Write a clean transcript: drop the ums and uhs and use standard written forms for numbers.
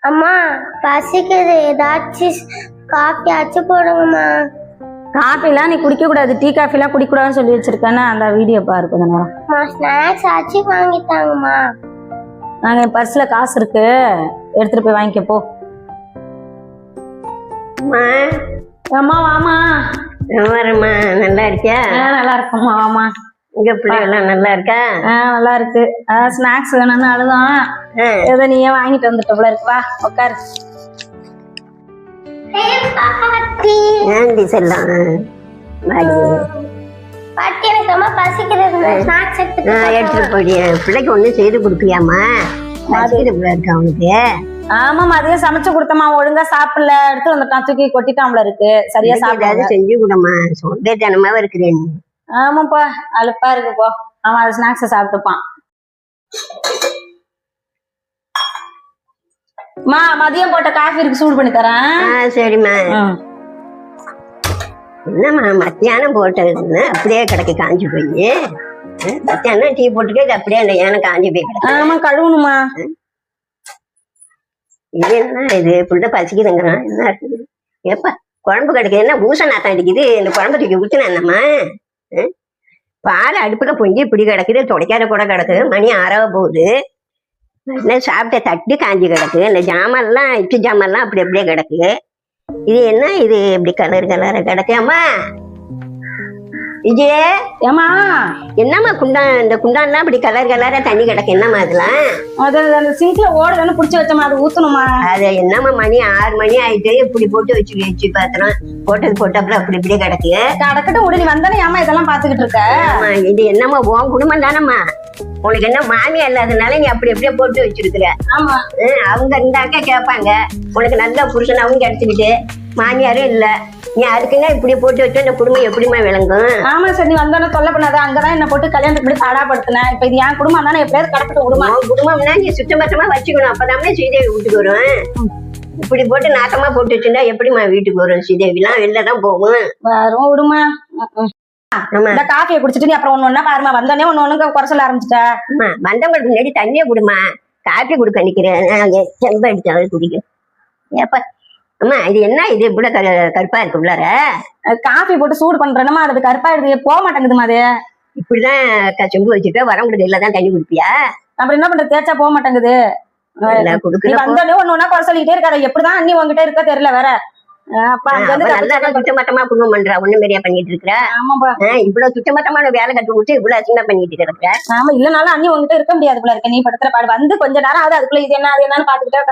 அம்மா பசிக்குது, ஏதாச்சும் காஃபி ஆச்சு போடுங்கம்மா. காஃபிலாம் நீ குடிக்க கூடாது, டீ காஃபிலாம் குடிக்க கூடாதுன்னு சொல்லி வச்சிருக்கேன்னு அந்த வீடியோ பாரு கொஞ்ச நேரம். ஸ்நாக்ஸ் ஆச்சு வாங்கிட்டாங்கம்மா. நாங்க என் பர்ஸ்ல காசு இருக்கு, எடுத்துட்டு போய் வாங்கிக்க போ. அம்மா வாமா. வரம்மா, நல்லா இருக்கியா? நல்லா இருக்கும்மா வாமா. இங்க பிள்ளைகள்லாம் நல்லா இருக்கா? நல்லா இருக்கு. ஸ்நாக்ஸ் வேணும்னு அழுதான், ஏதோ நீயே வாங்கிட்டு வந்துட்ட போல இருக்கு. வா உட்காரு. ஏண்டி செல்லாம் பாட்டி எனக்கு ரொம்ப பசிக்கிறது, ஸ்நாக்ஸ் எடுத்துட்டு போய் பிள்ளைக்கு ஒண்ணும் செய்து கொடுப்பியாமா? பசிக்கிற பிள்ளை இருக்கா அவனுக்கு? ஆமா, மதியம் சமைச்சு கொடுத்தமா, ஒழுங்கா சாப்பிடல, எடுத்து வந்துட்டான், தூக்கி கொட்டிட்டாம்ல இருக்கு. சரியா சாப்பிடாது, செஞ்சு கொடுமா, சொந்தத்தனமாவ இருக்கிறேன். ஆமாப்பா, அலுப்பா இருக்கு போ. அவன் அது ஸ்நாக்ஸ் சாப்பிட்டுப்பான். மதியம் போட்ட காஃபி இருக்கு, சூடு பண்ணி தரேன். சரிம்மா. என்னம்மா மத்தியானம் போட்டதுன்னா அப்படியே கிடக்கு காஞ்சி போய்? மத்தியானம் டீ போட்டுக்க அப்படியே அந்த ஏன காஞ்சி போய் கிடக்கு. ஆமா, கழுவணுமா? இது என்ன இது புள்ள பசிக்குதுங்கிறான், என்ன இருக்குது? எப்ப குழம்பு கிடக்குது, என்ன பூச நாத்தம் அடிக்குது, இந்த குழம்பு தூக்கி ஊத்துனா என்னம்மா? பால் அடுப்புல பொங்கி இப்படி கிடக்குது, துடைக்காத கூட கிடக்குது, மணி 6 போகுது. என்ன சாப்பிட்ட தட்டு காஞ்சி கிடக்கு, இந்த ஜாமெல்லாம் இட்லி ஜாமெல்லாம் அப்படி அப்படியே கிடக்கு. இது என்ன இது இப்படி கலர் கலர கிடக்கு? அம்மா விஜய, ஏமா என்னம்மா இந்த குண்டான்லாம் இப்படி கலர் கலரா தண்ணி கிடக்கு, என்னம்மா அதெல்லாம்? அது அந்த சிங்க்ல ஓடுதானே புடிச்சு வச்சோமா, அது ஊத்தணுமா? அது என்னம்மா மணி 6 மணி ஆயிட்டு இப்படி போட்டு வச்சு பாத்திரம் போட்டப்பல அப்படி இப்படியே கிடக்கு. கடக்கட்டும் உடனே வந்தானே ஏமா இதெல்லாம் பாத்துக்கிட்டு இருக்க? இது என்னம்மா உன் குடும்பம் தானம்மா, உனக்கு என்ன மாமியா இல்லாதனால நீ அப்படி எப்படியே போட்டு வச்சிருக்கிற. ஆமா, அவங்க இருந்தாக்க கேட்பாங்க, உனக்கு நல்ல புருஷன் அவங்க கிடைச்சிக்கிட்டு மாமியாரும் இல்ல, நீ அதுக்குங்க இப்படி போட்டு வச்சு அந்த குடும்பம் எப்படிமா விளங்கும்? ஆமா சார், நீ வந்தானே தொல்லை பண்ணாத, அங்கதான் என்ன போட்டு கல்யாணத்துக்கு இப்படி தடாப்படுத்தினேன். இப்ப இது என் குடும்பம் தானே, எப்படியாவது கடக்கட்டும் குடும்பம். குடும்பம்னா நீ சுத்தமத்தமா வச்சுக்கணும், அப்பதாமே ஸ்ரீதேவி வீட்டுக்கு வரும். இப்படி போட்டு நாட்டமா போட்டு வச்சிருந்தா எப்படிமா வீட்டுக்கு வரும்? ஸ்ரீதேவிலாம் வெளிலதான் போகும். வரும் விடுமா. இந்த காஃபியை குடிச்சிட்டு நீ அப்புறம் ஒண்ணு பாருமா, வந்தோடனே ஒண்ணு குறை சொல்ல ஆரம்பிச்சுட்ட. வந்தவங்களுக்கு முன்னாடி தண்ணியை குடுமா, காஃபி குடுக்க நிக்கிறேன், செம்ப அடிச்சாலும் குடிக்கும். ஏப்ப அம்மா இது என்ன இது இப்படி கருப்பா இருக்கு உள்ளார? காஃபி போட்டு சூடு பண்றேன்னா அது கருப்பா இருக்கு, போக மாட்டேங்குதுமா. அது இப்படிதான் செம்பு வச்சுட்டு வரவங்களுக்கு இல்லதான் தண்ணி குடிப்பியா? அப்புறம் என்ன பண்ற, தேய்ச்சா போக மாட்டேங்குது. வந்தோடனே ஒண்ணு குறை சொல்லிக்கிட்டே இருக்காது, எப்படிதான் அண்ணி உங்ககிட்ட இருக்க தெரியல வேற. சுத்தமட்டமா குடும்பம் பண்றா, ஒண்ணு மாதிரியா பண்ணிட்டு இருக்கிற? இவ்வளவு சுத்தமட்டமான வேலை கட்டு விட்டு இவ்வளவு அசிங்கமா பண்ணிட்டு இருக்கிற. ஆமா, இல்லனாலும் அண்ணி உங்ககிட்ட இருக்க முடியாது போல இருக்க. நீ படுத்துற பாடு வந்து கொஞ்ச நேரம் ஆகுது, அதுக்குள்ள இது என்ன அது என்னன்னு பாத்துக்கிட்டே